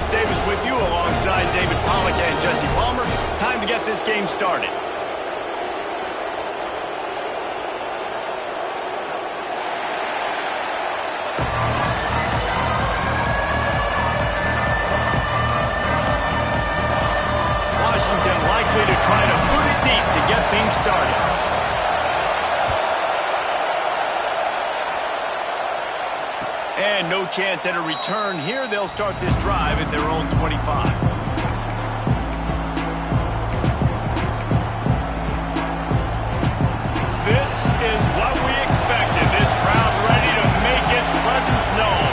Lance Davis with you alongside David Pollack and Jesse Palmer. Time to get this game started. Washington likely to try to boot it deep to get things started. And no chance at a return here. They'll start this drive at their own 25. This is what we expected. This crowd ready to make its presence known.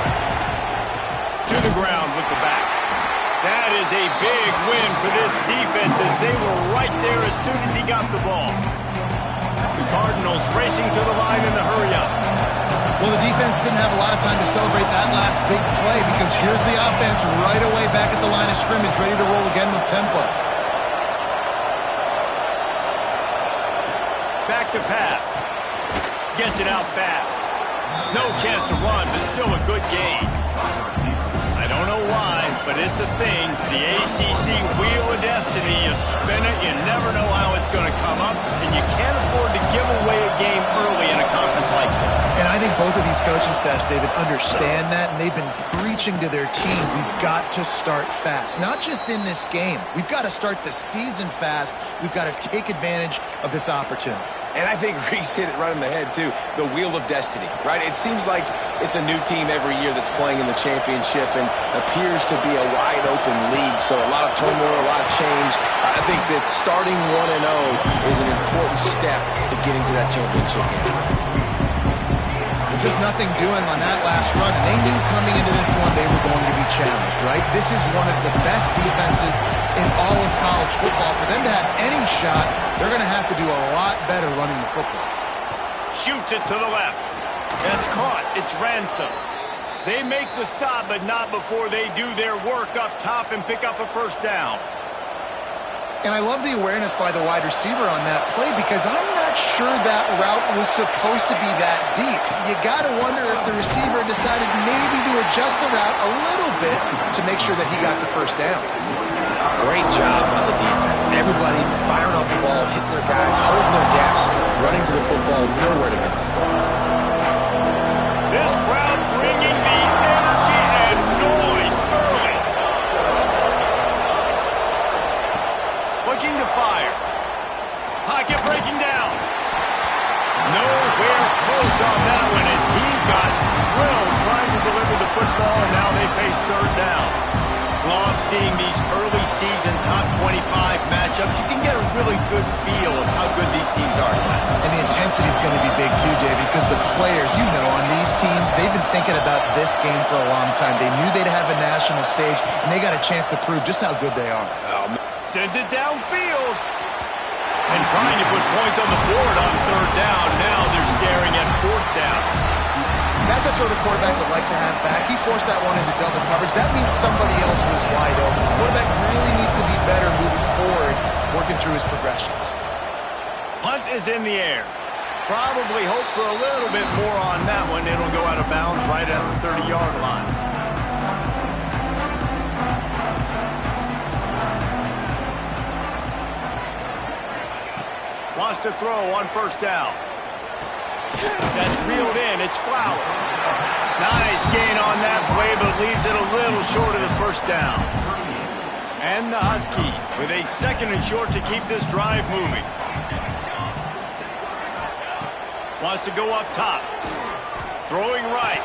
To the ground with the back. That is a big win for this defense as they were right there as soon as he got the ball. The Cardinals racing to the line in the hurry-up. Well, the defense didn't have a lot of time to celebrate that last big play because here's the offense right away back at the line of scrimmage, ready to roll again with tempo. Back to pass. Gets it out fast. No chance to run, but still a good gain. I don't know why, but it's a thing. The ACC Wheel of Destiny, you spin it, you never know how it's going to come up, and you can't afford to give away a game early in a conference like this. And I think both of these coaching staffs, David, understand that, and they've been preaching to their team, we've got to start fast. Not just in this game. We've got to start the season fast. We've got to take advantage of this opportunity. And I think Reese hit it right in the head, too. The Wheel of Destiny, right? It seems like it's a new team every year that's playing in the championship and appears to be a wide-open league. So a lot of turmoil, a lot of change. I think that starting 1-0 is an important step to getting to that championship game. Just nothing doing on that last run. And they knew coming into this one they were going to be challenged, right? This is one of the best defenses in all of college football. For them to have any shot, they're going to have to do a lot better running the football. Shoots it to the left. And it's caught. It's Ransom. They make the stop, but not before they do their work up top and pick up a first down. And I love the awareness by the wide receiver on that play because I'm not sure that route was supposed to be that deep. You got to wonder if the receiver decided maybe to adjust the route a little bit to make sure that he got the first down. Great job on the defense. Everybody firing off the ball, hitting their guys, holding their gaps, running to the football, nowhere to go. This crowd bringing the energy and noise early. Looking to fire. Pocket breaking down. Nowhere close on that one as he got drilled trying to deliver the football, and now they face third down. Love seeing these early season top 25 matchups. You can get a really good feel of how good these teams are. And the intensity is going to be big too, David, because the players, you know, on these teams, they've been thinking about this game for a long time. They knew they'd have a national stage, and they got a chance to prove just how good they are. Sends it downfield. And trying to put points on the board on third down. Now they're staring at fourth down. That's a throw the quarterback would like to have back. He forced that one into double coverage. That means somebody else was wide open. The quarterback really needs to be better moving forward, working through his progressions. Punt is in the air. Probably hope for a little bit more on that one. It'll go out of bounds right at the 30-yard line. Wants to throw on first down. That's reeled in. It's Flowers. Nice gain on that play, but leaves it a little short of the first down. And the Huskies with a second and short to keep this drive moving. Wants to go up top. Throwing right.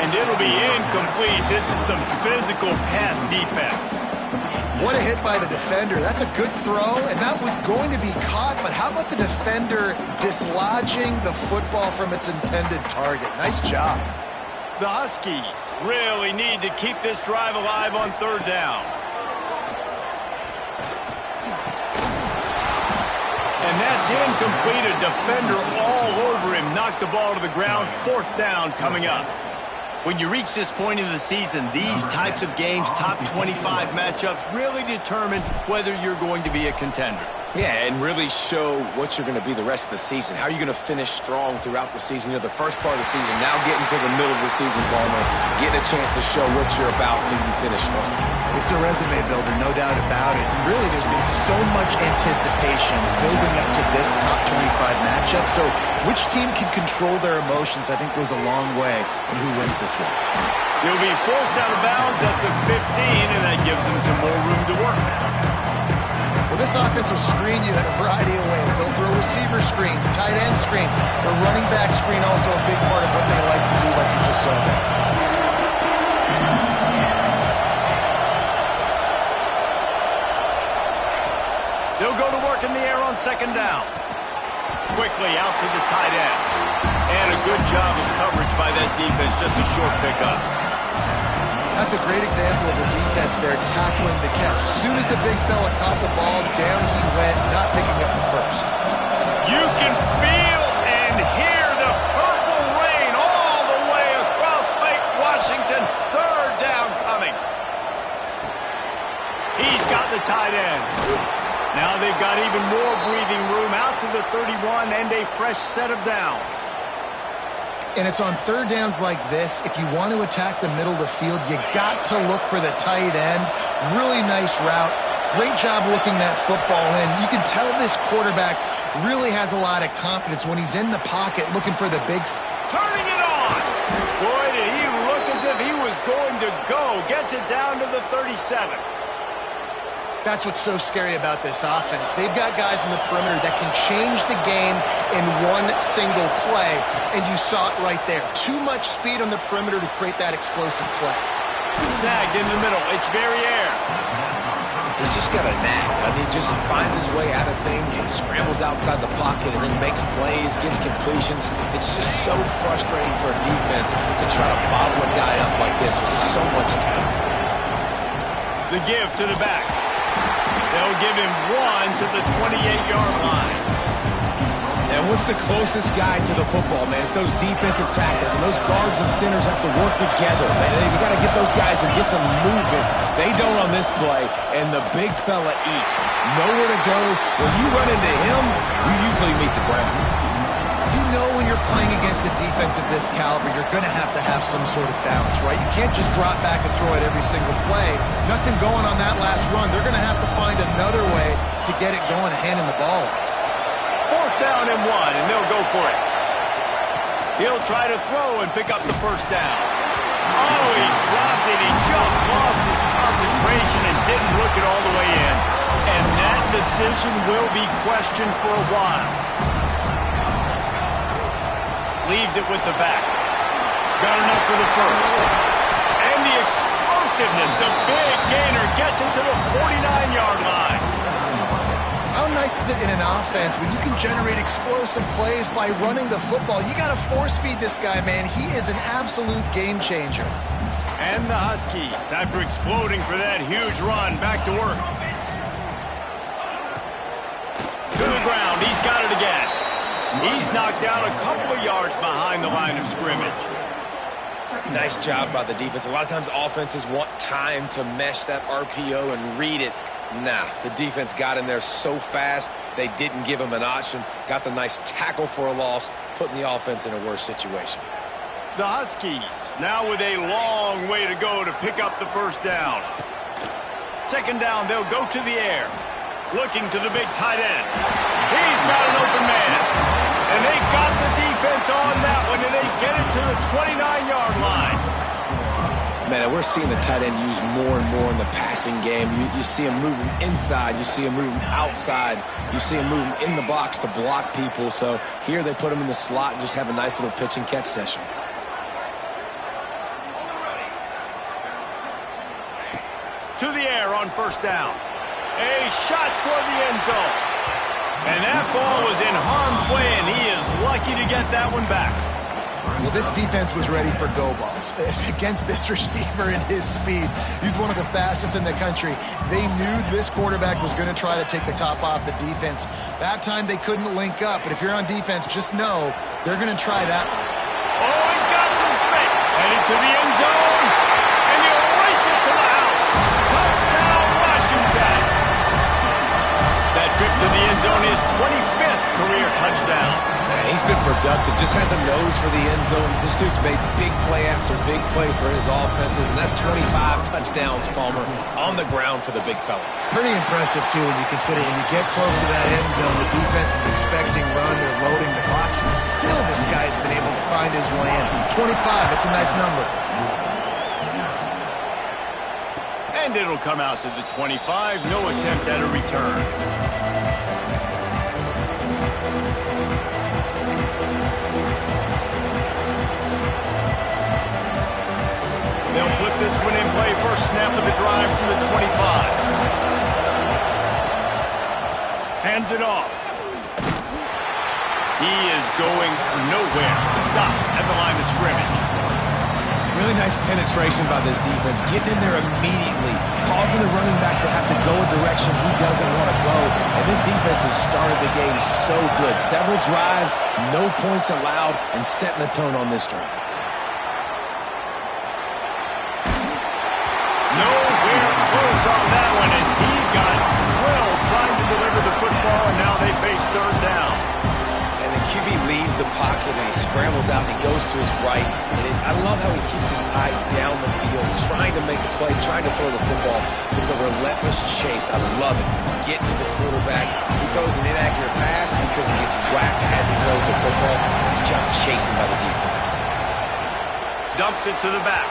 And it'll be incomplete. This is some physical pass defense. What a hit by the defender. That's a good throw, and that was going to be caught, but how about the defender dislodging the football from its intended target? Nice job. The Huskies really need to keep this drive alive on third down. And that's incomplete. A defender all over him. Knocked the ball to the ground. Fourth down coming up. When you reach this point in the season, these types of games, top 25 matchups, really determine whether you're going to be a contender. Yeah, and really show what you're going to be the rest of the season. How are you going to finish strong throughout the season? You know, the first part of the season, now getting to the middle of the season, Palmer, getting a chance to show what you're about so you can finish strong. It's a resume builder, no doubt about it. And really, there's been so much anticipation building up to this top 25 matchup. So which team can control their emotions, I think, goes a long way in who wins this one. He'll be forced out of bounds at the 15, and that gives him some more room to work. Well, this offense will screen you in a variety of ways. They'll throw receiver screens, tight end screens. The running back screen also a big part of what they like to do, like you just saw there. They'll go to work in the air on second down. Quickly out to the tight end. And a good job of coverage by that defense, just a short pickup. That's a great example of the defense there tackling the catch. As soon as the big fella caught the ball, down he went, not picking up the first. You can feel and hear the purple rain all the way across Lake Washington. Third down coming. He's got the tight end. Now they've got even more breathing room out to the 31 and a fresh set of downs. And it's on third downs like this, if you want to attack the middle of the field, you got to look for the tight end. Really nice route. Great job looking that football in. You can tell this quarterback really has a lot of confidence when he's in the pocket looking for the big... Turning it on! Boy, did he look as if he was going to go. Gets it down to the 37. That's what's so scary about this offense. They've got guys in the perimeter that can change the game in one single play, and you saw it right there. Too much speed on the perimeter to create that explosive play. Snagged in the middle. It's Verrier. He's just got a knack. I mean, just finds his way out of things and scrambles outside the pocket and then makes plays, gets completions. It's just so frustrating for a defense to try to bottle a guy up like this with so much talent. The give to the back. They'll give him one to the 28-yard line. And what's the closest guy to the football, man? It's those defensive tackles, and those guards and centers have to work together. You got to get those guys and get some movement. They don't on this play, and the big fella eats. Nowhere to go. When you run into him, you usually meet the ground. You know when you're playing against a defense of this caliber, you're going to have some sort of balance, right? You can't just drop back and throw it every single play. Nothing going on that last run. They're going to have to find another way to get it going and handing the ball off. Fourth down and one, and they'll go for it. He'll try to throw and pick up the first down. Oh, he dropped it. He just lost his concentration and didn't look it all the way in. And that decision will be questioned for a while. Leaves it with the back. Got enough for the first. And the explosiveness, the big gainer gets him to the 49-yard line. How nice is it in an offense when you can generate explosive plays by running the football? You got to force feed this guy, man. He is an absolute game changer. And the Huskies, after exploding for that huge run, back to work. To the ground. He's got it again. He's knocked down a couple of yards behind the line of scrimmage. Nice job by the defense. A lot of times offenses want time to mesh that RPO and read it. Nah, the defense got in there so fast, they didn't give him an option. Got the nice tackle for a loss, putting the offense in a worse situation. The Huskies now with a long way to go to pick up the first down. Second down, they'll go to the air. Looking to the big tight end. He's got an open man. And they got the defense on that one, and they get it to the 29-yard line. Man, we're seeing the tight end used more and more in the passing game. You see him moving inside. You see him moving outside. You see him moving in the box to block people. So here they put him in the slot and just have a nice little pitch and catch session. To the air on first down. A shot toward the end zone. And that ball was in harm's way, and he is lucky to get that one back. Well, this defense was ready for go balls. Against this receiver and his speed, he's one of the fastest in the country. They knew this quarterback was going to try to take the top off the defense. That time they couldn't link up, but if you're on defense, just know they're going to try that. Oh, he's got some space. Headed to the end zone, and he'll race it to the house. Touchdown, Washington. That trip to the 25th career touchdown. Man, he's been productive, just has a nose for the end zone. This dude's made big play after big play for his offenses, and that's 25 touchdowns, Palmer, on the ground for the big fella. Pretty impressive, too, when you consider when you get close to that end zone, the defense is expecting run, they're loading the box, and still this guy's been able to find his way in. 25, it's a nice number. And it'll come out to the 25, no attempt at a return. They'll put this one in play first snap of the drive from the 25. Hands it off. He is going nowhere. Stop at the line of scrimmage. Really nice penetration by this defense, getting in there immediately, causing the running back to have to go a direction he doesn't want to go. And this defense has started the game so good. Several drives, no points allowed, and setting the tone on this drive. Nowhere close on that one as he got drilled trying to deliver the football, and now they face third down. And the QB leaves the pocket and he scrambles out and he goes to his right. And I love how he keeps his eyes down the field, trying to make a play, trying to throw the football with a relentless chase. I love it. Get to the quarterback. He throws an inaccurate pass because he gets whacked as he throws the football. Nice job chasing by the defense. Dumps it to the back.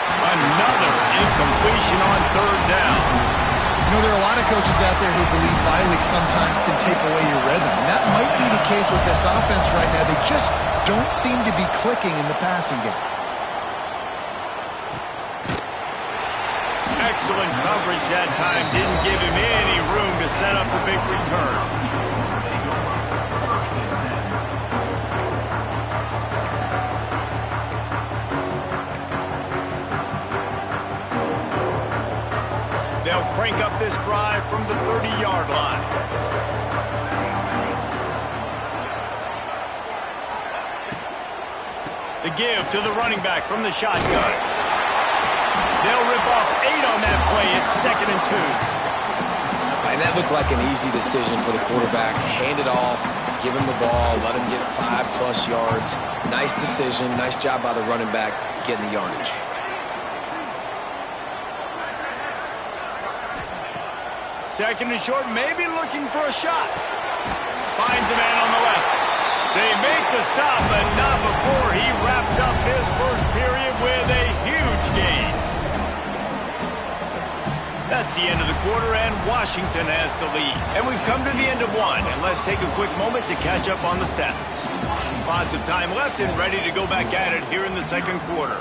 Another incompletion on third down. You know, there are a lot of coaches out there who believe bye weeks sometimes can take away your rhythm. And that might be the case with this offense right now. They just don't seem to be clicking in the passing game. Excellent coverage that time. Didn't give him any room to set up a big return. They'll crank up this drive from the 30-yard line. The give to the running back from the shotgun. They'll rip off 8 on that play. It's 2nd and 2. And that looked like an easy decision for the quarterback. Hand it off, give him the ball, let him get 5+ yards. Nice decision. Nice job by the running back getting the yardage. Second and short, maybe looking for a shot. Finds a man on the left. They make the stop, but not before he wraps up this first period with a huge gain. That's the end of the quarter, and Washington has the lead. And we've come to the end of one, and let's take a quick moment to catch up on the stats. Lots of time left and ready to go back at it here in the second quarter.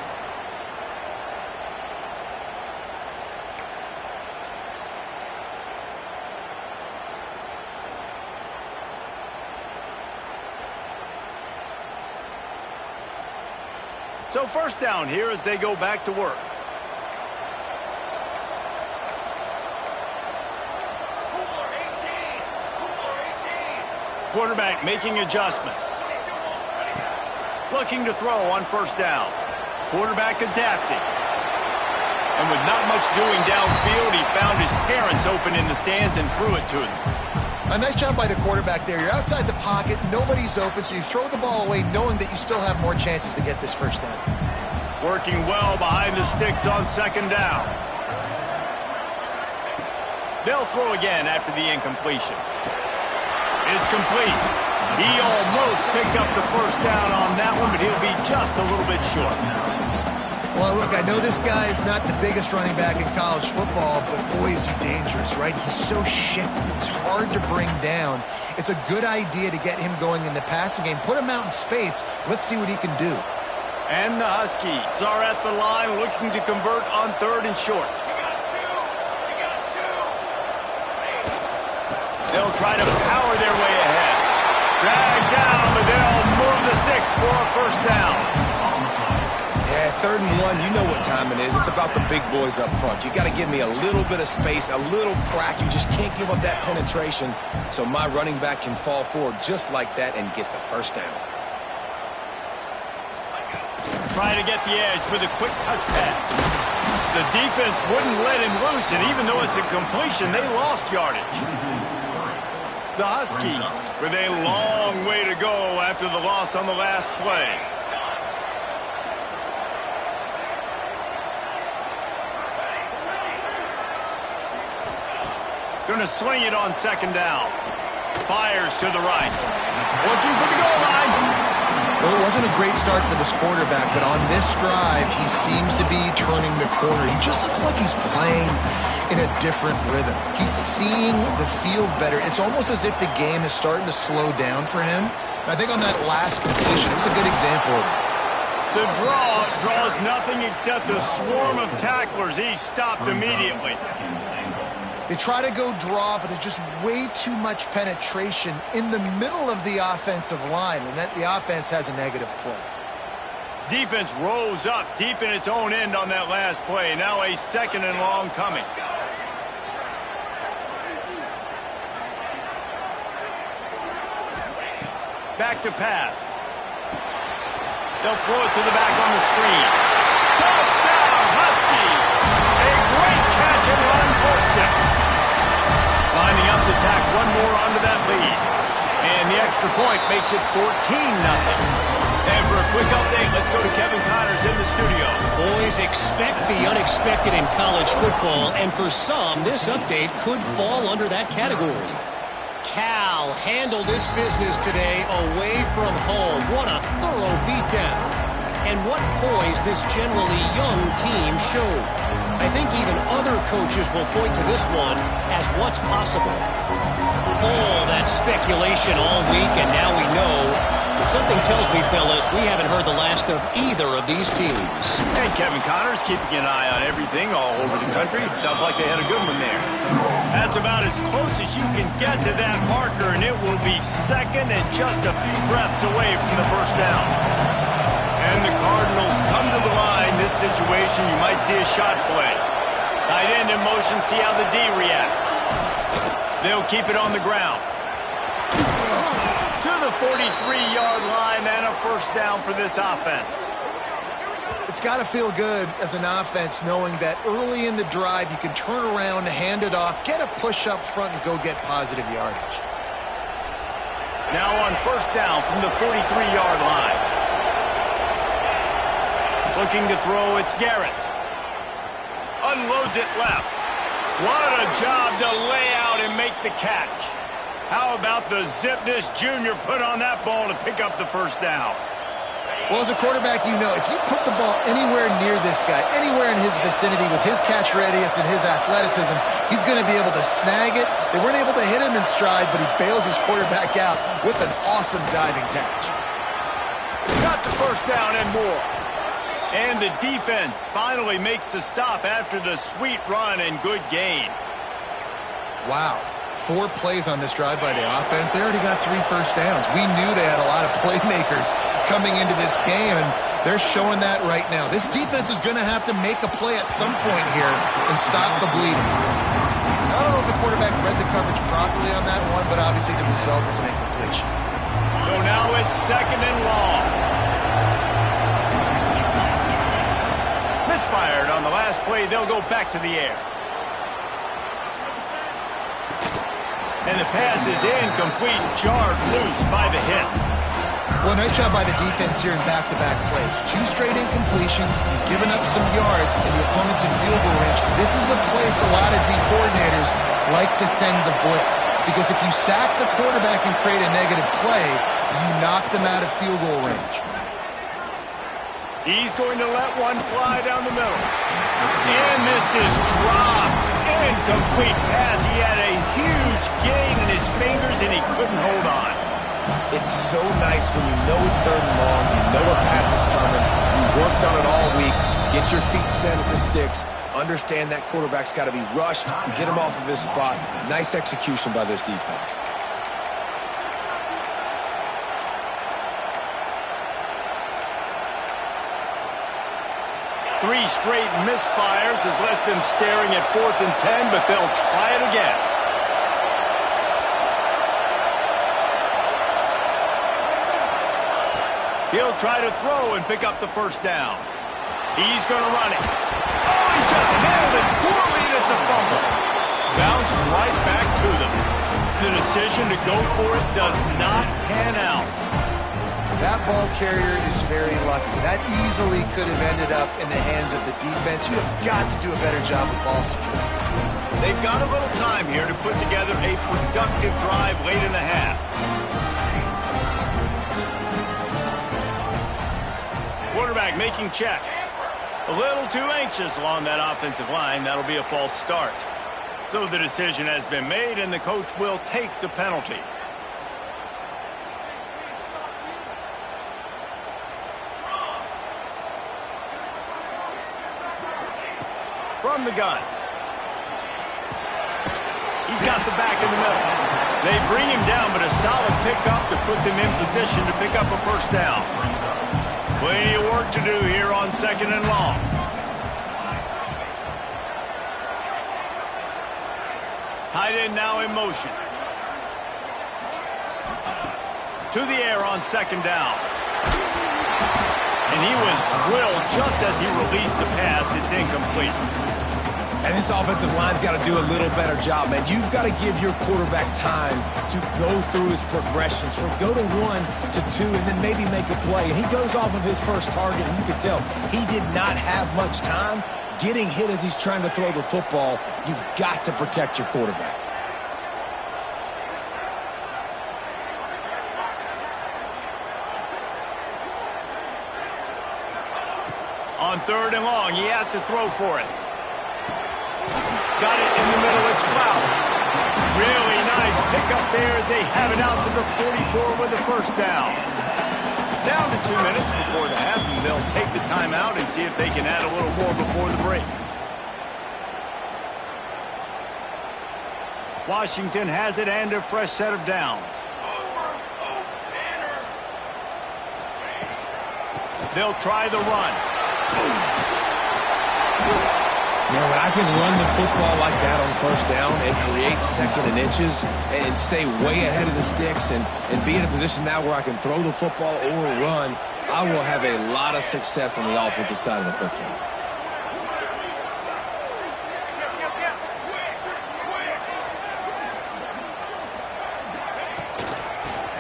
So first down here as they go back to work. Quarterback making adjustments. Looking to throw on first down. Quarterback adapting. And with not much doing downfield, he found his parents open in the stands and threw it to them. A nice job by the quarterback there. You're outside the pocket, nobody's open, so you throw the ball away knowing that you still have more chances to get this first down. Working well behind the sticks on second down. They'll throw again after the incompletion. It's complete. He almost picked up the first down on that one, but he'll be just a little bit short. Well, look, I know this guy is not the biggest running back in college football, but boy, is he dangerous, right? He's so shifty. He's hard to bring down. It's a good idea to get him going in the passing game. Put him out in space. Let's see what he can do. And the Huskies are at the line looking to convert on third and short. They'll try to power their way ahead. Drag down, but they'll move the sticks for a first down. Yeah, 3rd and 1, you know what time it is. It's about the big boys up front. You got to give me a little bit of space, a little crack. You just can't give up that penetration so my running back can fall forward just like that and get the first down. Try to get the edge with a quick touch pass. The defense wouldn't let him loose, and even though it's a completion, they lost yardage. The Huskies with a long way to go after the loss on the last play. Going to sling it on second down. Fires to the right. Looking for the goal line. Well, it wasn't a great start for this quarterback, but on this drive, he seems to be turning the corner. He just looks like he's playing in a different rhythm. He's seeing the field better. It's almost as if the game is starting to slow down for him. And I think on that last completion, it was a good example of it. The draw draws nothing except a swarm of tacklers. He's stopped immediately. They try to go draw, but there's just way too much penetration in the middle of the offensive line, and that the offense has a negative play. Defense rose up deep in its own end on that last play. Now a second and long coming. Back to pass. They'll throw it to the back on the screen. Touchdown, Huskies! A great catch and run for 6. Lining up to tack one more onto that lead. And the extra point makes it 14-0. And for a quick update, let's go to Kevin Connors in the studio. Boys, expect the unexpected in college football, and for some, this update could fall under that category. Cal handled its business today away from home. What a thorough beatdown. And what poise this generally young team showed. I think even other coaches will point to this one as what's possible. All that speculation all week, and now we know. But something tells me, fellas, we haven't heard the last of either of these teams. And Kevin Connors keeping an eye on everything all over the country. Sounds like they had a good one there. That's about as close as you can get to that marker, and it will be second and just a few breaths away from the first down. And the Cardinals come to the line. This situation, you might see a shot play. Tight end in motion, see how the D reacts. They'll keep it on the ground. To the 43-yard line and a first down for this offense. It's got to feel good as an offense knowing that early in the drive you can turn around, hand it off, get a push up front, and go get positive yardage. Now on first down from the 43-yard line. Looking to throw, it's Garrett. Unloads it left. What a job to lay out and make the catch. How about the zip this junior put on that ball to pick up the first down? Well, as a quarterback, you know, if you put the ball anywhere near this guy, anywhere in his vicinity with his catch radius and his athleticism, he's going to be able to snag it. They weren't able to hit him in stride, but he bails his quarterback out with an awesome diving catch. Got the first down and more. And the defense finally makes the stop after the sweet run and good gain. Wow. 4 plays on this drive by the offense. They already got 3 first downs. We knew they had a lot of playmakers coming into this game, and they're showing that right now. This defense is going to have to make a play at some point here and stop the bleeding. I don't know if the quarterback read the coverage properly on that one, but obviously the result is an incompletion. So now it's second and long. Misfired on the last play. They'll go back to the air. And the pass is incomplete, jarred loose by the hit. Well, nice job by the defense here in back-to-back plays. 2 straight incompletions, giving up some yards, and the opponent's in field goal range. This is a place a lot of D coordinators like to send the blitz, because if you sack the quarterback and create a negative play, you knock them out of field goal range. He's going to let one fly down the middle. And this is dropped. Incomplete pass. He had a huge gain in his fingers, and he couldn't hold on. It's so nice when you know it's third and long, you know a pass is coming, you worked on it all week, get your feet set at the sticks, understand that quarterback's got to be rushed, get him off of his spot. Nice execution by this defense. Three straight misfires has left them staring at 4th and 10, but they'll try it again. He'll try to throw and pick up the first down. He's going to run it. Oh, he just handled it poorly, and it's a fumble. Bounced right back to them. The decision to go for it does not pan out. That ball carrier is very lucky. That easily could have ended up in the hands of the defense. You have got to do a better job with ball security. They've got a little time here to put together a productive drive late in the half. Quarterback making checks. A little too anxious along that offensive line. That'll be a false start. So the decision has been made, and the coach will take the penalty. From the gun. He's got the back in the middle. They bring him down, but a solid pickup to put them in position to pick up a first down. Plenty of work to do here on 2nd and long. Tight end now in motion. To the air on 2nd down. And he was drilled just as he released the pass. It's incomplete. And this offensive line's got to do a little better job, man. You've got to give your quarterback time to go through his progressions from go to 1 to 2 and then maybe make a play. And he goes off of his first target, and you can tell he did not have much time getting hit as he's trying to throw the football. You've got to protect your quarterback. On 3rd and long, he has to throw for it. Got it in the middle, it's Flowers. Really nice pickup there as they have it out to the 44 with the first down. Down to 2 minutes before the half, and they'll take the timeout and see if they can add a little more before the break. Washington has it and a fresh set of downs. They'll try the run. Man, when I can run the football like that on 1st down and create 2nd and inches and stay way ahead of the sticks and be in a position now where I can throw the football or run, I will have a lot of success on the offensive side of the football.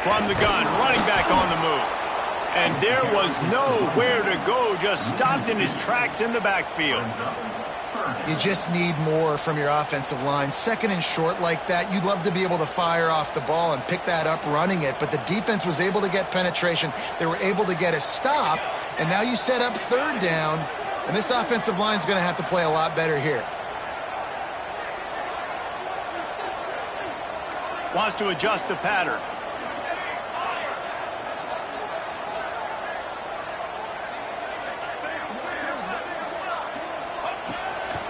From the gun, running back on the move. And there was nowhere to go, just stopped in his tracks in the backfield. You just need more from your offensive line. 2nd and short like that, you'd love to be able to fire off the ball and pick that up running it, but the defense was able to get penetration. They were able to get a stop, and now you set up 3rd down, and this offensive line is going to have to play a lot better here. Wants to adjust the pattern.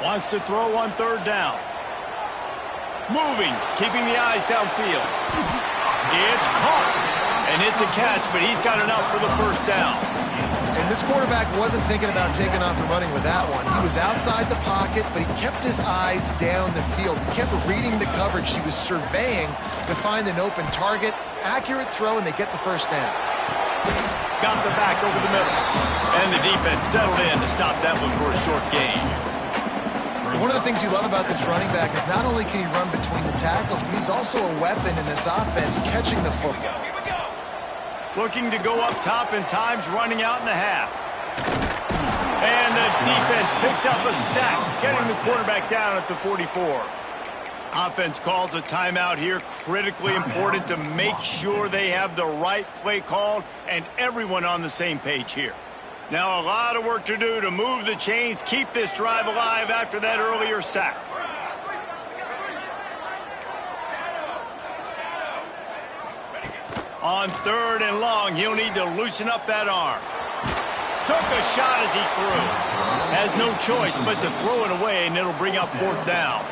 Wants to throw on 3rd down. Moving, keeping the eyes downfield. It's caught, and it's a catch, but he's got enough for the first down. And this quarterback wasn't thinking about taking off and running with that one. He was outside the pocket, but he kept his eyes down the field. He kept reading the coverage. He was surveying to find an open target. Accurate throw, and they get the first down. Got the back over the middle. And the defense settled in to stop that one for a short gain. One of the things you love about this running back is not only can he run between the tackles, but he's also a weapon in this offense catching the football. Looking to go up top, and time's running out in the half. And the defense picks up a sack, getting the quarterback down at the 44. Offense calls a timeout here. Critically important to make sure they have the right play called and everyone on the same page here. Now a lot of work to do to move the chains, keep this drive alive after that earlier sack. On 3rd and long, he'll need to loosen up that arm. Took a shot as he threw. Has no choice but to throw it away, and it'll bring up 4th down.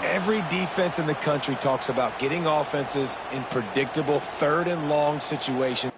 Every defense in the country talks about getting offenses in predictable 3rd and long situations.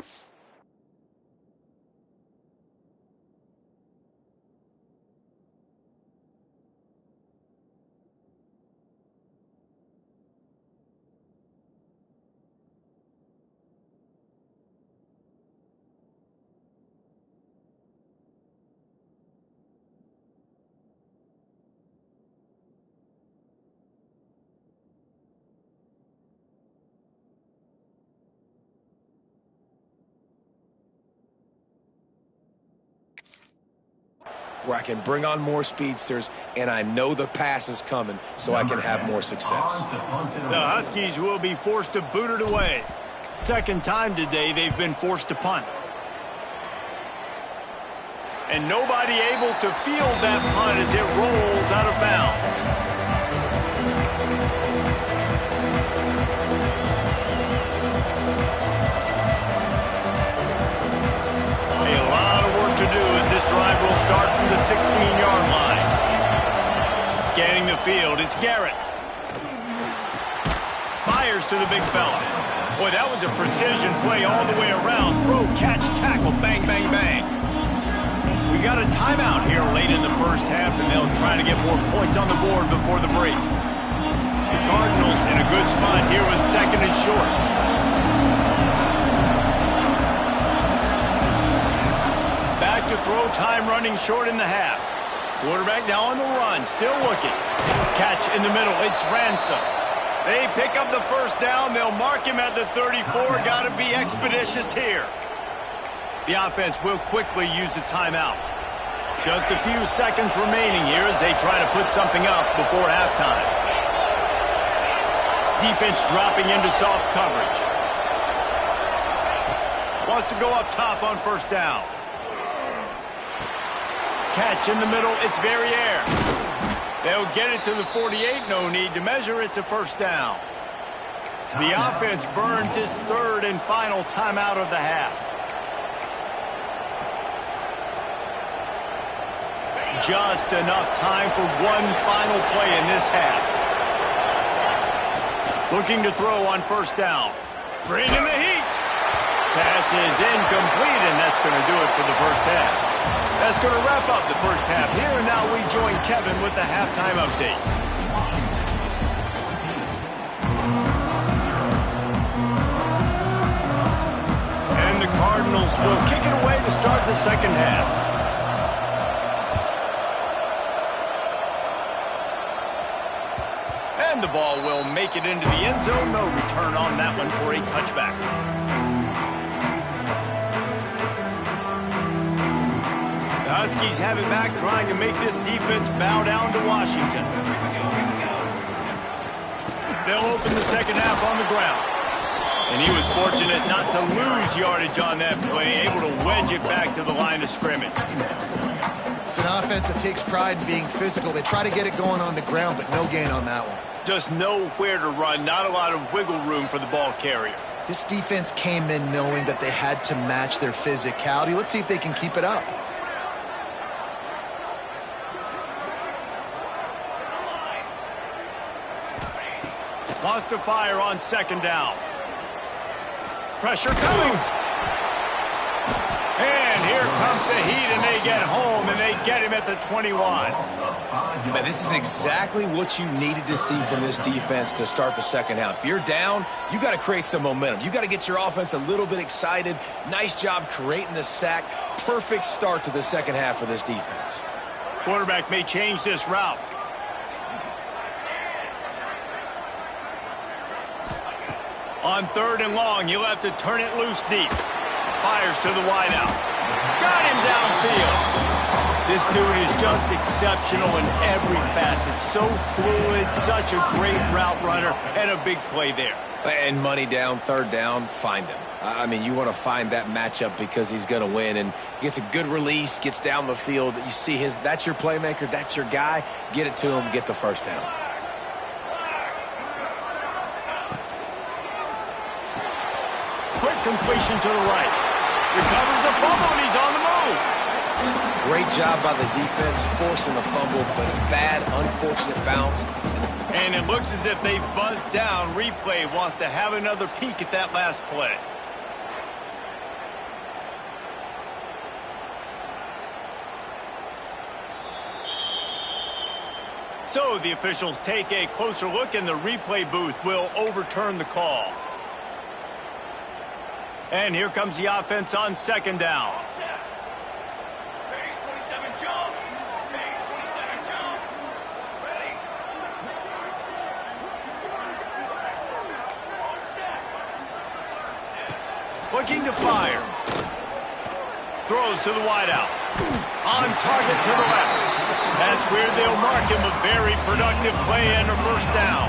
where I can bring on more speedsters, and I know the pass is coming, so I can have more success. The Huskies will be forced to boot it away. Second time today they've been forced to punt. And nobody able to field that punt as it rolls out of bounds. A lot of work to do as this drive will start from the 16-yard line. Scanning the field, it's Garrett. Fires to the big fella. Boy, that was a precision play all the way around. Throw, catch, tackle, bang, bang, bang. We got a timeout here late in the first half, and they'll try to get more points on the board before the break. The Cardinals in a good spot here with second and short. Back to throw, time running short in the half. Quarterback now on the run, still looking. Catch in the middle, it's Ransom. They pick up the first down. They'll mark him at the 34. Got to be expeditious here. The offense will quickly use a timeout. Just a few seconds remaining here as they try to put something up before halftime. Defense dropping into soft coverage. Wants to go up top on first down. Catch in the middle, it's Verrier. They'll get it to the 48, no need to measure, it's a first down. The offense burns its third and final timeout of the half. Just enough time for one final play in this half. Looking to throw on first down. Bringing the heat. Pass is incomplete, and that's going to do it for the first half. That's going to wrap up the first half here, and now we join Kevin with the halftime update. And the Cardinals will kick it away to start the second half. And the ball will make it into the end zone. No return on that one for a touchback. The Huskies have it back, trying to make this defense bow down to Washington. They'll open the second half on the ground. And he was fortunate not to lose yardage on that play, able to wedge it back to the line of scrimmage. It's an offense that takes pride in being physical. They try to get it going on the ground, but no gain on that one. Just nowhere to run, not a lot of wiggle room for the ball carrier. This defense came in knowing that they had to match their physicality. Let's see if they can keep it up. Wants to fire on second down. Pressure coming. And here comes the heat, and they get home, and they get him at the 21. Man, this is exactly what you needed to see from this defense to start the second half. If you're down, you got to create some momentum. You got to get your offense a little bit excited. Nice job creating the sack. Perfect start to the second half for this defense. Quarterback may change this route. On third and long, he'll have to turn it loose deep. Fires to the wideout. Got him downfield. This dude is just exceptional in every facet. So fluid, such a great route runner, and a big play there. And money down, third down, find him. I mean, you want to find that matchup because he's going to win, and gets a good release, gets down the field. You see that's your playmaker, that's your guy. Get it to him, get the first down. Quick completion to the right. Recovers the fumble, and he's on the move. Great job by the defense forcing the fumble, but a bad, unfortunate bounce. And it looks as if they've buzzed down. Replay wants to have another peek at that last play. So the officials take a closer look, and the replay booth will overturn the call. And here comes the offense on second down. Looking to fire. Throws to the wideout. On target to the left. That's where they'll mark him. A very productive play and a first down.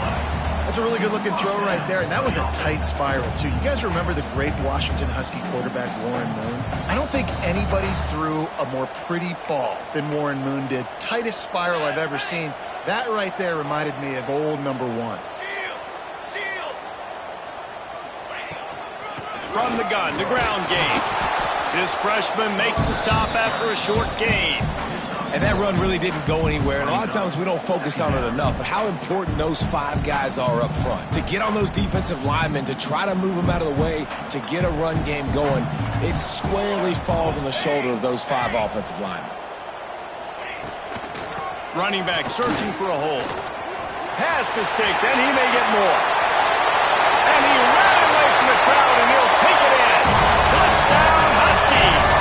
That's a really good-looking throw right there, and that was a tight spiral, too. You guys remember the great Washington Husky quarterback Warren Moon? I don't think anybody threw a more pretty ball than Warren Moon did. Tightest spiral I've ever seen. That right there reminded me of old number 1. From the gun, the ground game. This freshman makes the stop after a short gain. And that run really didn't go anywhere. And a lot of times we don't focus on it enough. But how important those 5 guys are up front. To get on those defensive linemen, to try to move them out of the way, to get a run game going, it squarely falls on the shoulder of those 5 offensive linemen. Running back searching for a hole. Pass the sticks, and he may get more. And he ran away from the crowd, and he'll take it in. Touchdown, Huskies!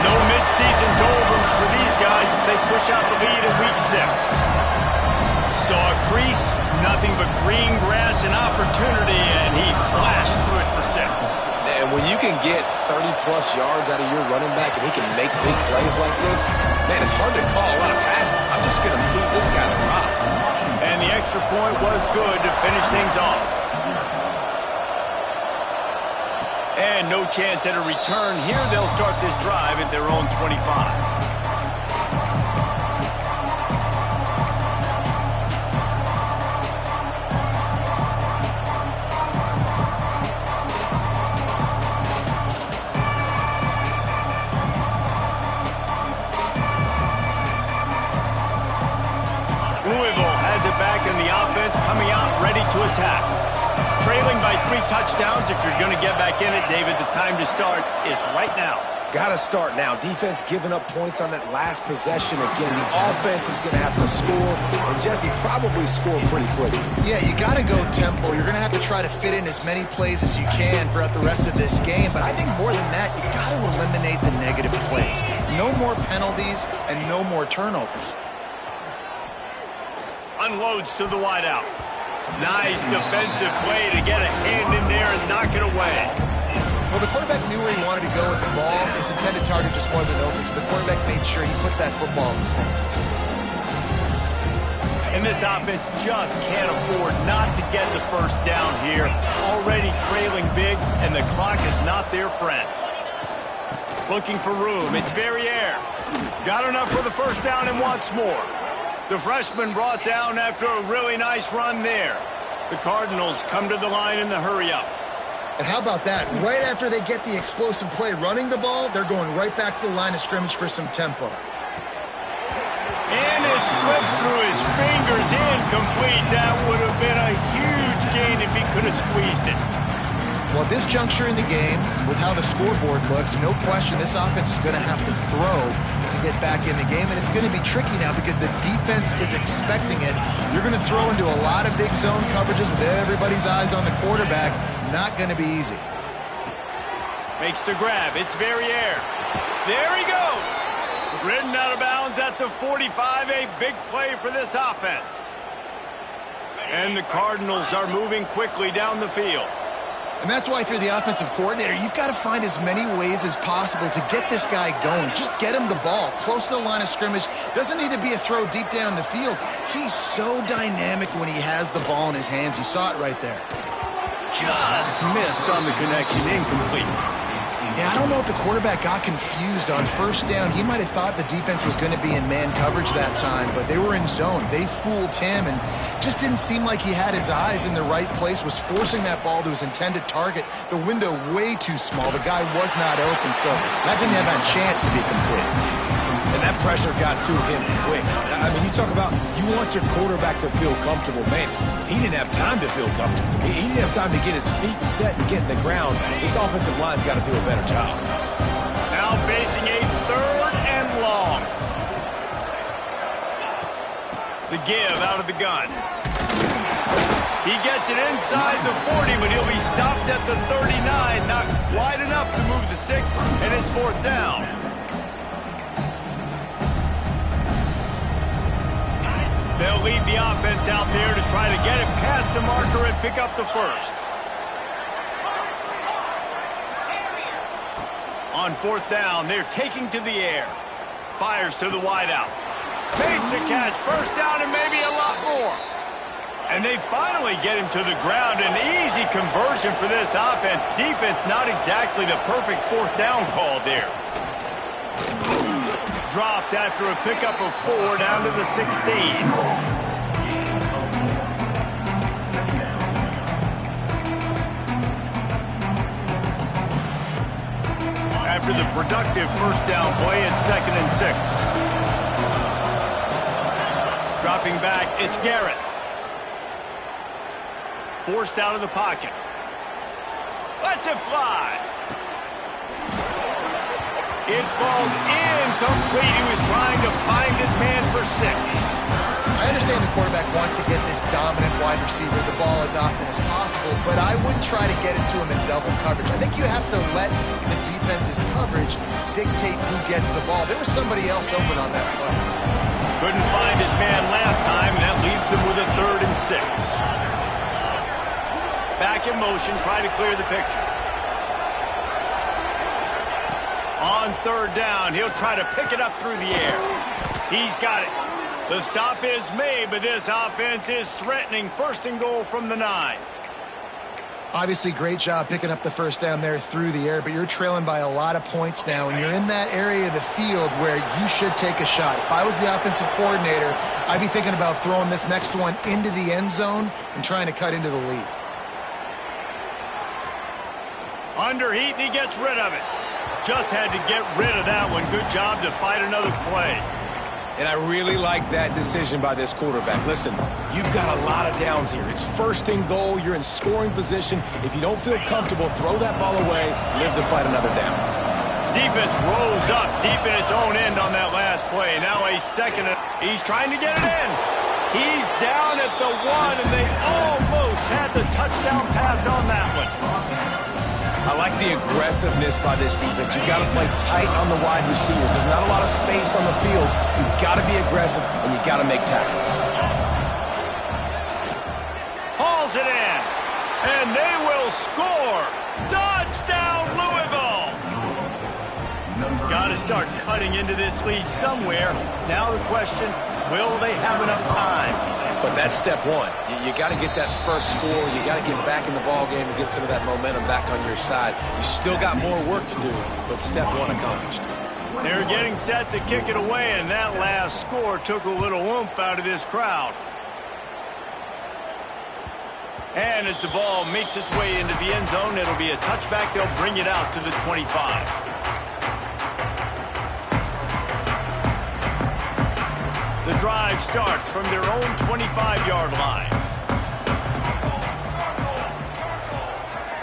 No mid-season doldrums for these guys as they push out the lead in Week 6. Saw a crease, nothing but green grass and opportunity, and he flashed through it for 6. And when you can get 30-plus yards out of your running back and he can make big plays like this, man, it's hard to call a lot of passes. I'm just going to feed this guy the rock. And the extra point was good to finish things off. And no chance at a return here. They'll start this drive at their own 25. Louisville has it back in the offense, coming out ready to attack. Trailing by 3 touchdowns. If you're going to get back in it, David, the time to start is right now. Got to start now. Defense giving up points on that last possession. Again, the offense is going to have to score, and Jesse probably scored pretty quickly. Yeah, you got to go tempo. You're going to have to try to fit in as many plays as you can throughout the rest of this game. But I think more than that, you got to eliminate the negative plays. No more penalties and no more turnovers. Unloads to the wideout. Nice defensive play to get a hand in there and knock it away. Well, the quarterback knew where he wanted to go with the ball. His intended target just wasn't open, so the quarterback made sure he put that football in the stands. And this offense just can't afford not to get the first down here. Already trailing big, and the clock is not their friend. Looking for room. It's Verrier. Got enough for the first down and wants more. The freshman brought down after a really nice run there. The Cardinals come to the line in the hurry-up. And how about that? Right after they get the explosive play running the ball, they're going right back to the line of scrimmage for some tempo. And it slips through his fingers, incomplete. That would have been a huge gain if he could have squeezed it. Well, at this juncture in the game, with how the scoreboard looks, no question this offense is going to have to throw to get back in the game, and it's going to be tricky now because the defense is expecting it. You're going to throw into a lot of big zone coverages with everybody's eyes on the quarterback. Not going to be easy. Makes the grab. It's Verrier. There he goes. Ridden out of bounds at the 45. A big play for this offense. And the Cardinals are moving quickly down the field. And that's why if you're the offensive coordinator, you've got to find as many ways as possible to get this guy going. Just get him the ball close to the line of scrimmage. Doesn't need to be a throw deep down the field. He's so dynamic when he has the ball in his hands. You saw it right there. Just missed on the connection. Incomplete. Yeah, I don't know if the quarterback got confused on first down. He might have thought the defense was going to be in man coverage that time, but they were in zone. They fooled him and just didn't seem like he had his eyes in the right place, was forcing that ball to his intended target. The window way too small. The guy was not open, so that didn't have a chance to be complete. And that pressure got to him quick. I mean, you talk about you want your quarterback to feel comfortable. Man, he didn't have time to feel comfortable. He didn't have time to get his feet set and get in the ground. This offensive line's got to do a better job. Now facing a 3rd and long. The give out of the gun. He gets it inside the 40, but he'll be stopped at the 39. Not wide enough to move the sticks, and it's 4th down. They'll lead the offense out there to try to get it past the marker and pick up the first. On 4th down, they're taking to the air. Fires to the wideout. Makes the catch. First down and maybe a lot more. And they finally get him to the ground. An easy conversion for this offense. Defense not exactly the perfect fourth down call there. Dropped after a pickup of 4 down to the 16. After the productive first down play, it's 2nd and 6. Dropping back, it's Garrett. Forced out of the pocket. Lets it fly. It falls incomplete. He was trying to find his man for 6. I understand the quarterback wants to get this dominant wide receiver the ball as often as possible, but I wouldn't try to get it to him in double coverage. I think you have to let the defense's coverage dictate who gets the ball. There was somebody else open on that play. Couldn't find his man last time, and that leaves them with a 3rd and 6. Back in motion, try to clear the picture. On 3rd down, he'll try to pick it up through the air. He's got it. The stop is made, but this offense is threatening 1st and goal from the 9. Obviously, great job picking up the first down there through the air, but you're trailing by a lot of points now, and you're in that area of the field where you should take a shot. If I was the offensive coordinator, I'd be thinking about throwing this next one into the end zone and trying to cut into the lead. Under heat, and he gets rid of it. Just had to get rid of that one. Good job to fight another play. And I really like that decision by this quarterback. Listen, you've got a lot of downs here. It's 1st and goal. You're in scoring position. If you don't feel comfortable, throw that ball away. Live to fight another down. Defense rose up deep in its own end on that last play. Now a 2nd. He's trying to get it in. He's down at the 1, and they almost had the touchdown pass on that one. I like the aggressiveness by this defense. You've got to play tight on the wide receivers. There's not a lot of space on the field. You've got to be aggressive, and you've got to make tackles. Hauls it in, and they will score. Touchdown, Louisville! Got to start cutting into this lead somewhere. Now the question, will they have enough time? But that's step 1. You got to get that first score. You got to get back in the ball game and get some of that momentum back on your side. You still got more work to do, but step 1 accomplished. They're getting set to kick it away, and that last score took a little oomph out of this crowd. And as the ball makes its way into the end zone, it'll be a touchback. They'll bring it out to the 25. The drive starts from their own 25-yard line.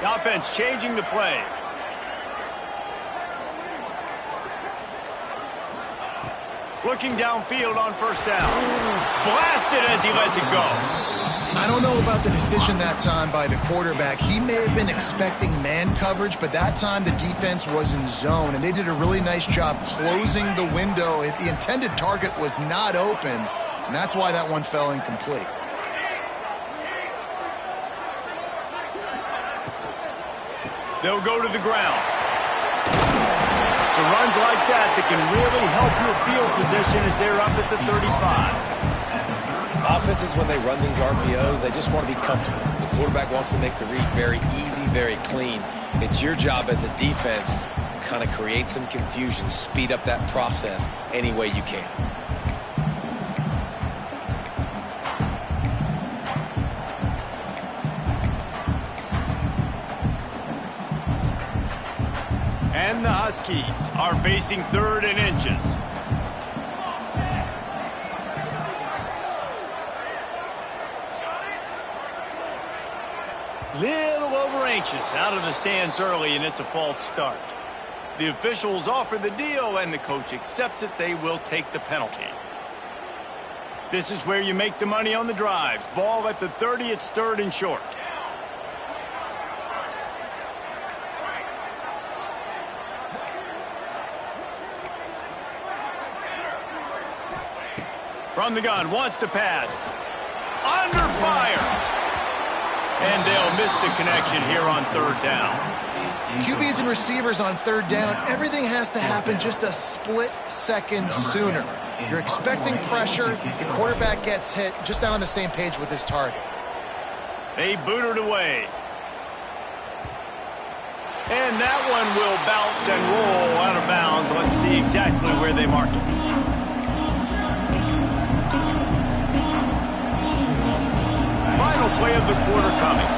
The offense changing the play. Looking downfield on 1st down. Blasted as he lets it go. I don't know about the decision that time by the quarterback. He may have been expecting man coverage, but that time the defense was in zone, and they did a really nice job closing the window. The intended target was not open, and that's why that one fell incomplete. They'll go to the ground. So runs like that can really help your field position as they're up at the 35. Offenses, when they run these RPOs, they just want to be comfortable. The quarterback wants to make the read very easy, very clean. It's your job as a defense to kind of create some confusion, speed up that process any way you can. And the Huskies are facing 3rd and inches. Little over anxious out of the stands early, and it's a false start. The officials offer the deal, and the coach accepts it. They will take the penalty. This is where you make the money on the drives. Ball at the 30, it's 3rd and short. From the gun, wants to pass. Under fire. And they'll miss the connection here on 3rd down. QBs and receivers on third down, everything has to happen just a split second sooner. You're expecting pressure, the quarterback gets hit, just not on the same page with his target. They booted away. And that one will bounce and roll out of bounds. Let's see exactly where they mark it. Final play of the quarter coming.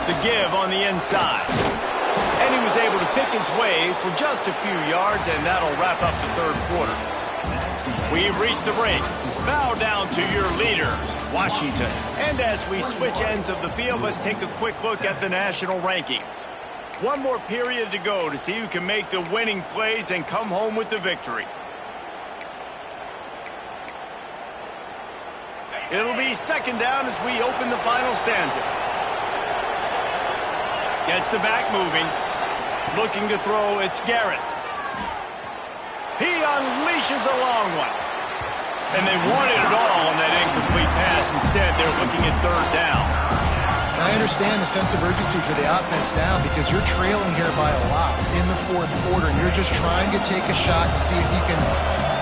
The give on the inside. And he was able to pick his way for just a few yards, and that'll wrap up the third quarter. We've reached the break. Bow down to your leaders, Washington. And as we switch ends of the field, let's take a quick look at the national rankings. One more period to go to see who can make the winning plays and come home with the victory. It'll be second down as we open the final stanza. Gets the back moving. Looking to throw, it's Garrett. He unleashes a long one. And they wanted it all on that incomplete pass. Instead, they're looking at third down. I understand the sense of urgency for the offense now because you're trailing here by a lot in the fourth quarter, and you're just trying to take a shot to see if you can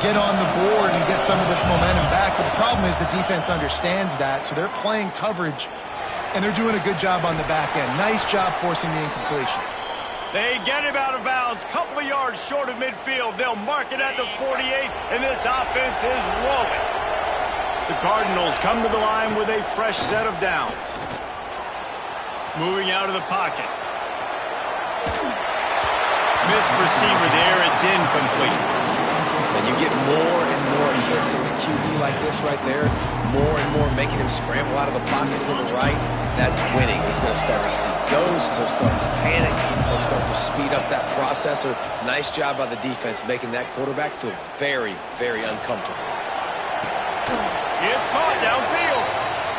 get on the board and get some of this momentum back. But the problem is the defense understands that, so they're playing coverage, and they're doing a good job on the back end. Nice job forcing the incompletion. They get him out of bounds, couple of yards short of midfield. They'll mark it at the 48, and this offense is rolling. The Cardinals come to the line with a fresh set of downs. Moving out of the pocket. Missed receiver there, it's incomplete. And you get more and more hits in the QB like this right there, more and more making him scramble out of the pocket to the right. That's winning. He's going to start to see ghosts. He'll start to panic. He'll start to speed up that processor. Nice job by the defense making that quarterback feel very, very uncomfortable. It's caught downfield.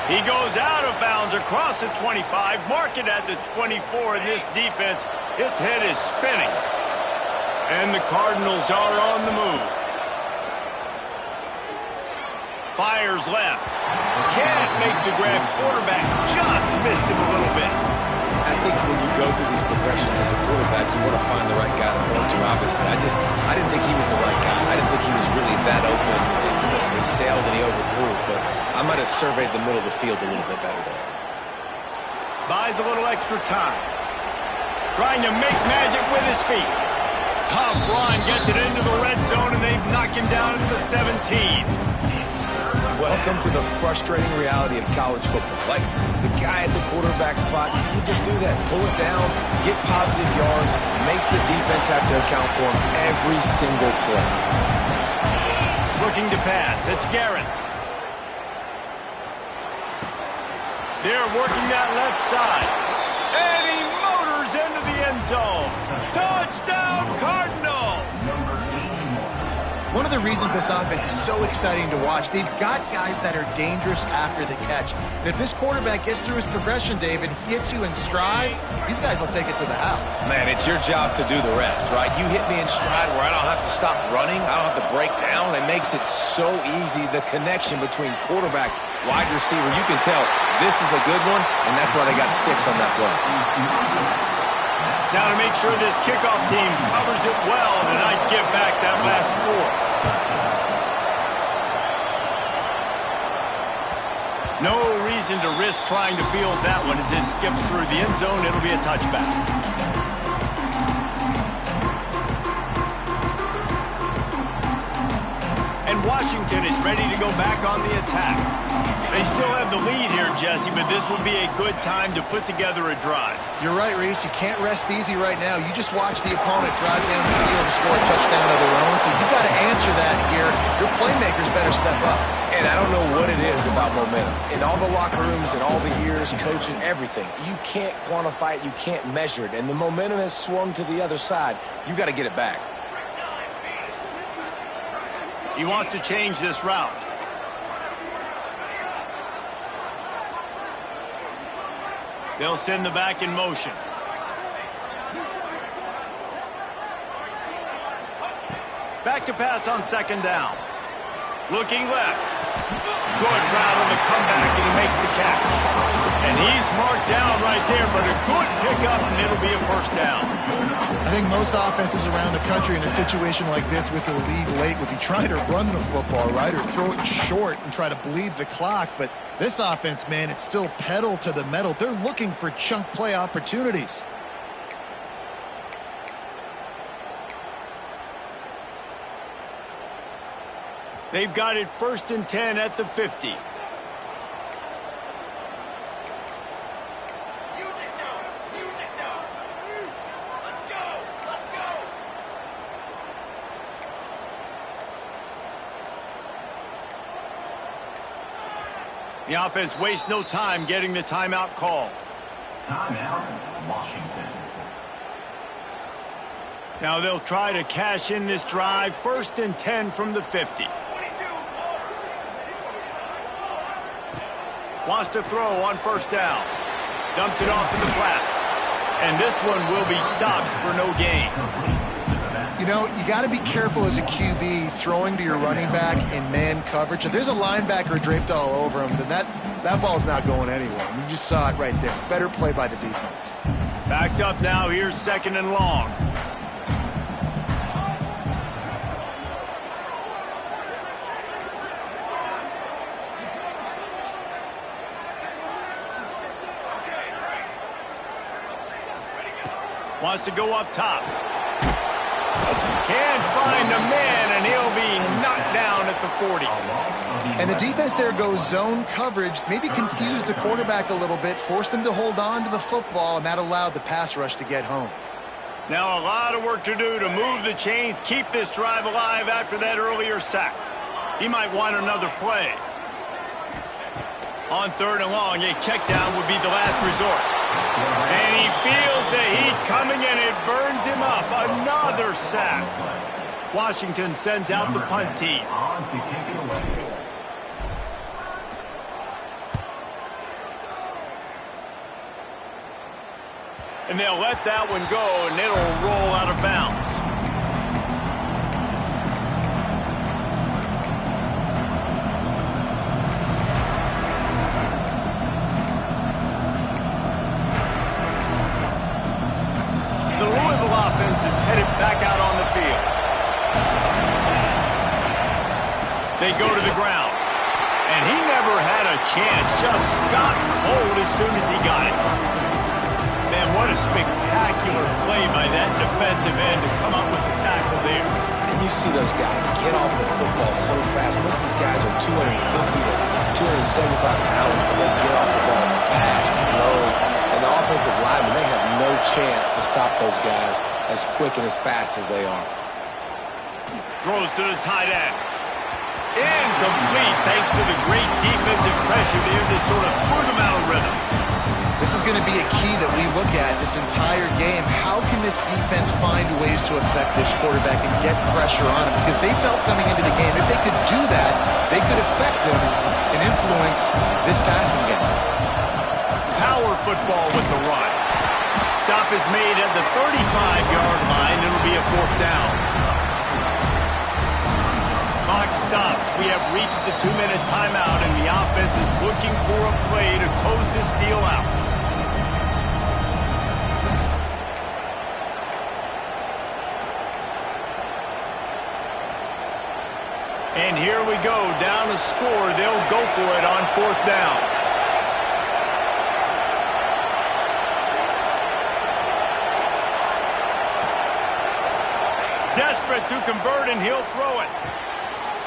He goes out of bounds across the 25, mark it at the 24, and this defense, its head is spinning. And the Cardinals are on the move. Fires left. Can't make the grab. Quarterback just missed him a little bit. I think when you go through these progressions as a quarterback, you want to find the right guy to throw to, obviously. I didn't think he was the right guy. I didn't think he was really that open. And listen, he sailed and he overthrew, but I might have surveyed the middle of the field a little bit better there. Buys a little extra time. Trying to make magic with his feet. Tough run, gets it into the red zone, and they knock him down to the 17. Welcome to the frustrating reality of college football. Like the guy at the quarterback spot, you just do that. Pull it down, get positive yards, makes the defense have to account for him every single play. Looking to pass, it's Garrett. They're working that left side. And he motors into the end zone. Touchdown, Cardinals! One of the reasons this offense is so exciting to watch, they've got guys that are dangerous after the catch. And if this quarterback gets through his progression, David, hits you in stride, these guys will take it to the house. Man, it's your job to do the rest, right? You hit me in stride where I don't have to stop running. I don't have to break down. It makes it so easy, the connection between quarterback, wide receiver. You can tell this is a good one, and that's why they got 6 on that play. Now to make sure this kickoff team covers it well and not give back that last score. No reason to risk trying to field that one as it skips through the end zone. It'll be a touchback. And Washington is ready to go back on the attack. They still have the lead here, Jesse, but this will be a good time to put together a drive. You're right, Reese. You can't rest easy right now. You just watch the opponent drive down the field and score a touchdown of their own, so you've got to answer that here. Your playmakers better step up. And I don't know what it is about momentum. In all the locker rooms and all the years, coaching, everything, you can't quantify it, you can't measure it. And the momentum has swung to the other side. You got to get it back. He wants to change this route. They'll send the back in motion. Back to pass on second down. Looking left. Good route on the comeback, and he makes the catch. And he's marked down right there, but a good pickup, and it'll be a first down. I think most offenses around the country in a situation like this with the lead late would be trying to run the football, right, or throw it short and try to bleed the clock. But this offense, man, it's still pedal to the metal. They're looking for chunk play opportunities. They've got it 1st and 10 at the 50. The offense wastes no time getting the timeout call. Timeout, Washington. Now they'll try to cash in this drive. 1st and 10 from the 50. Wants to throw on 1st down. Dumps it off in the flats. And this one will be stopped for no gain. You know, you got to be careful as a QB throwing to your running back in man coverage. If there's a linebacker draped all over him, then that ball's not going anywhere. You just saw it right there. Better play by the defense. Backed up now. Here's 2nd and long. Wants to go up top. Can't find a man, and he'll be knocked down at the 40. And the defense there goes zone coverage, maybe confused the quarterback a little bit, forced him to hold on to the football, and that allowed the pass rush to get home. Now a lot of work to do to move the chains, keep this drive alive after that earlier sack. He might want another play. On 3rd and long, a check down would be the last resort. And he feels the heat coming, and it burns him up. Another sack. Washington sends out the punt team. On to kick it away. And they'll let that one go, and it'll roll out of bounds. Offense is headed back out on the field. They go to the ground. And he never had a chance. Just stopped cold as soon as he got it. Man, what a spectacular play by that defensive end to come up with the tackle there. And you see those guys get off the football so fast. Most of these guys are 250 to 275 pounds, but they get off the ball fast, low. And the offensive linemen, they have no chance to stop those guys as quick and as fast as they are. Throws to the tight end. Incomplete thanks to the great defensive pressure there that sort of threw them out of rhythm. This is going to be a key that we look at this entire game. How can this defense find ways to affect this quarterback and get pressure on him? Because they felt coming into the game, if they could do that, they could affect him and influence this passing game. Power football with the run. Stop is made at the 35-yard line. It'll be a 4th down. Clock stops. We have reached the 2-minute timeout, and the offense is looking for a play to close this deal out. And here we go. Down a score. They'll go for it on 4th down. Desperate to convert, and he'll throw it.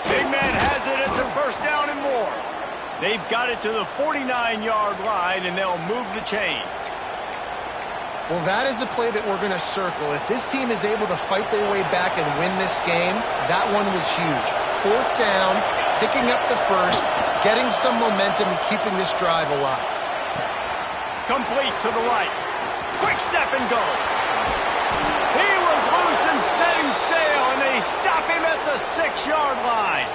Big man has it. It's a 1st down and more. They've got it to the 49-yard line, and they'll move the chains. Well, that is a play that we're going to circle. If this team is able to fight their way back and win this game, that one was huge. 4th down, picking up the 1st, getting some momentum, and keeping this drive alive. Complete to the right. Quick step and go. He was loose and setting sail, and they stop him at the 6-yard line.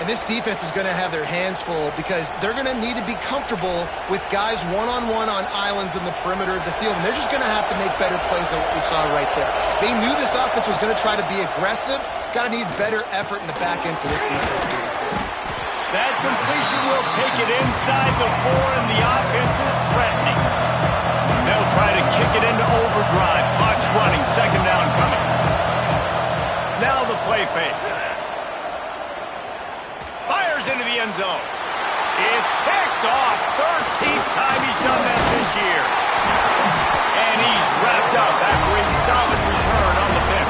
And this defense is going to have their hands full because they're going to need to be comfortable with guys one-on-one on islands in the perimeter of the field. And they're just going to have to make better plays than what we saw right there. They knew this offense was going to try to be aggressive, Got to need better effort in the back end for this defense to improve. That completion will take it inside the 4, and the offense is threatening. They'll try to kick it into overdrive. Clock's running, second down coming. Now the play fake. Fires into the end zone. It's picked off. 13th time he's done that this year. And he's wrapped up after a solid return on the pick.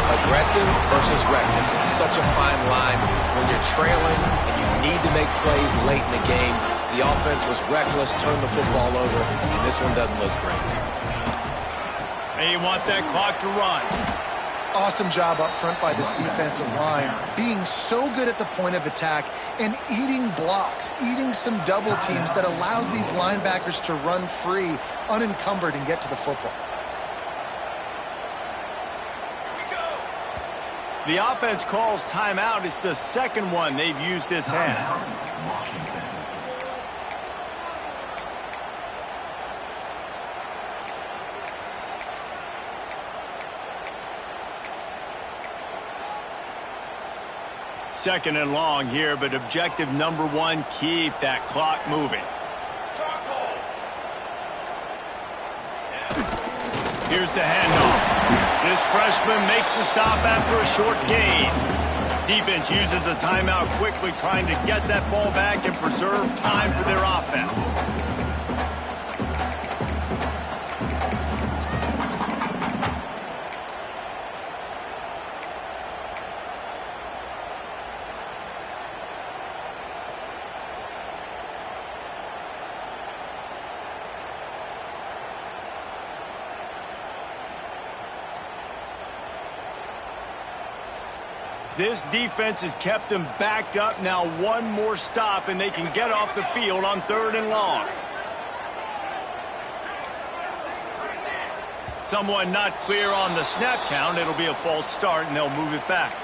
Aggressive versus reckless. It's such a fine line when you're trailing and you need to make plays late in the game. The offense was reckless, turned the football over, and this one doesn't look great. They want that clock to run. Awesome job up front by this defensive line, being so good at the point of attack and eating blocks, eating some double teams that allows these linebackers to run free, unencumbered, and get to the football. The offense calls timeout. It's the second one they've used this half. Washington. Second and long here, but objective number 1, keep that clock moving. Here's the handoff. This freshman makes the stop after a short gain. Defense uses a timeout quickly, trying to get that ball back and preserve time for their offense. This defense has kept them backed up. Now one more stop, and they can get off the field on 3rd and long. Someone not clear on the snap count. It'll be a false start, and they'll move it back.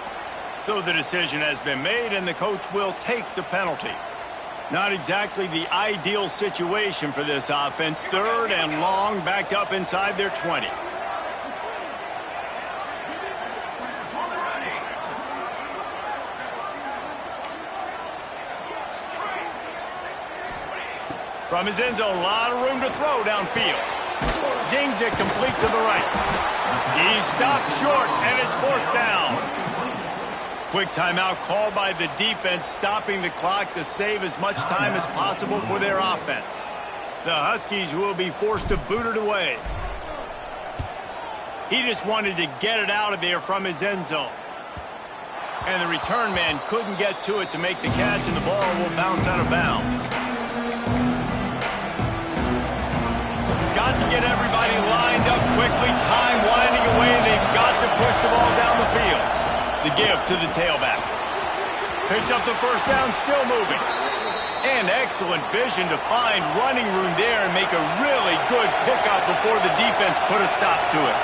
So the decision has been made, and the coach will take the penalty. Not exactly the ideal situation for this offense. 3rd and long, backed up inside their 20. From his end zone, a lot of room to throw downfield. Zings it complete to the right. He stopped short, and it's 4th down. Quick timeout called by the defense, stopping the clock to save as much time as possible for their offense. The Huskies will be forced to boot it away. He just wanted to get it out of there from his end zone. And the return man couldn't get to it to make the catch, and the ball will bounce out of bounds. Got to get everybody lined up quickly, time winding away, and they've got to push the ball down the field. The give to the tailback. Picks up the first down, still moving. And excellent vision to find running room there and make a really good pickup before the defense put a stop to it.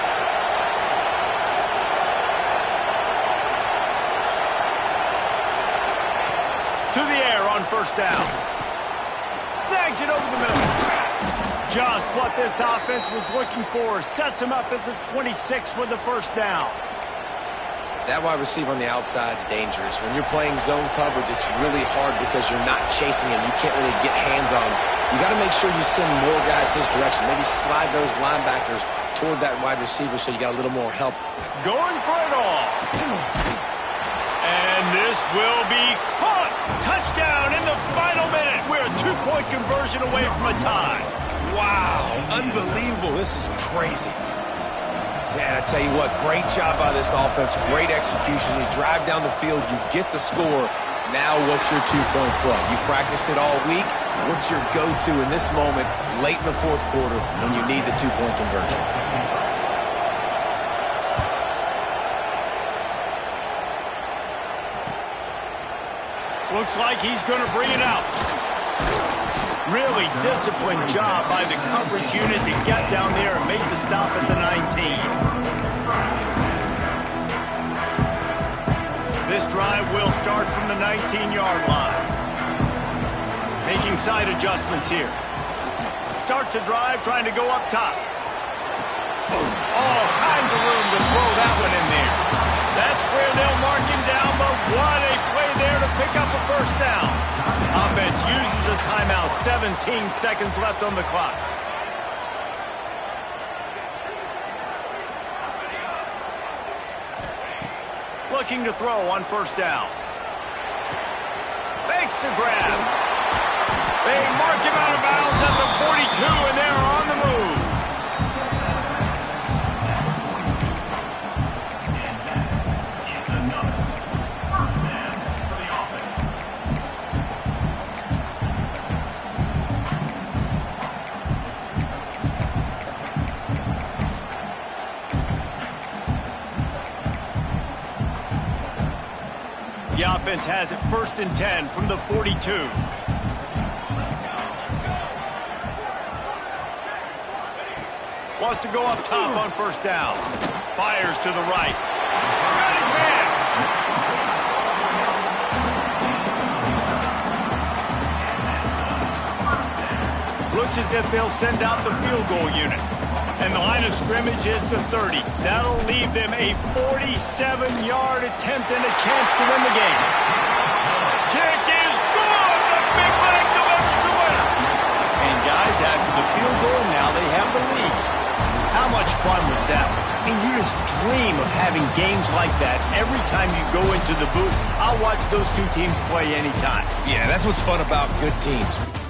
To the air on first down. Snags it over the middle. Just what this offense was looking for. Sets him up at the 26 with the first down. That wide receiver on the outside is dangerous. When you're playing zone coverage, it's really hard because you're not chasing him. You can't really get hands on him. You got to make sure you send more guys his direction. Maybe slide those linebackers toward that wide receiver so you got a little more help. Going for it all. And this will be caught. Touchdown in the final minute. We're a 2-point conversion away from a tie. Wow, unbelievable. This is crazy. Yeah, I tell you what, great job by this offense. Great execution. You drive down the field, you get the score. Now what's your 2-point play? You practiced it all week. What's your go-to in this moment late in the 4th quarter when you need the 2-point conversion? Looks like he's going to bring it out. Really disciplined job by the coverage unit to get down there and make the stop at the 19. This drive will start from the 19-yard line. Making side adjustments here. Starts a drive trying to go up top. All kinds of room to throw that one in there. That's they'll mark him down, but what a play there to pick up a first down. Offense uses a timeout, 17 seconds left on the clock. Looking to throw on first down. Fakes to grab. They mark him out of bounds at the 42, and they're on the move. The offense has it 1st and 10 from the 42. Wants to go up top on first down. Fires to the right. Got his man. Looks as if they'll send out the field goal unit. And the line of scrimmage is the 30. That'll leave them a 47-yard attempt and a chance to win the game. Kick is good! The big leg delivers the winner. And guys, after the field goal, now they have the lead. How much fun was that? I mean, you just dream of having games like that every time you go into the booth. I'll watch those two teams play anytime. Yeah, that's what's fun about good teams.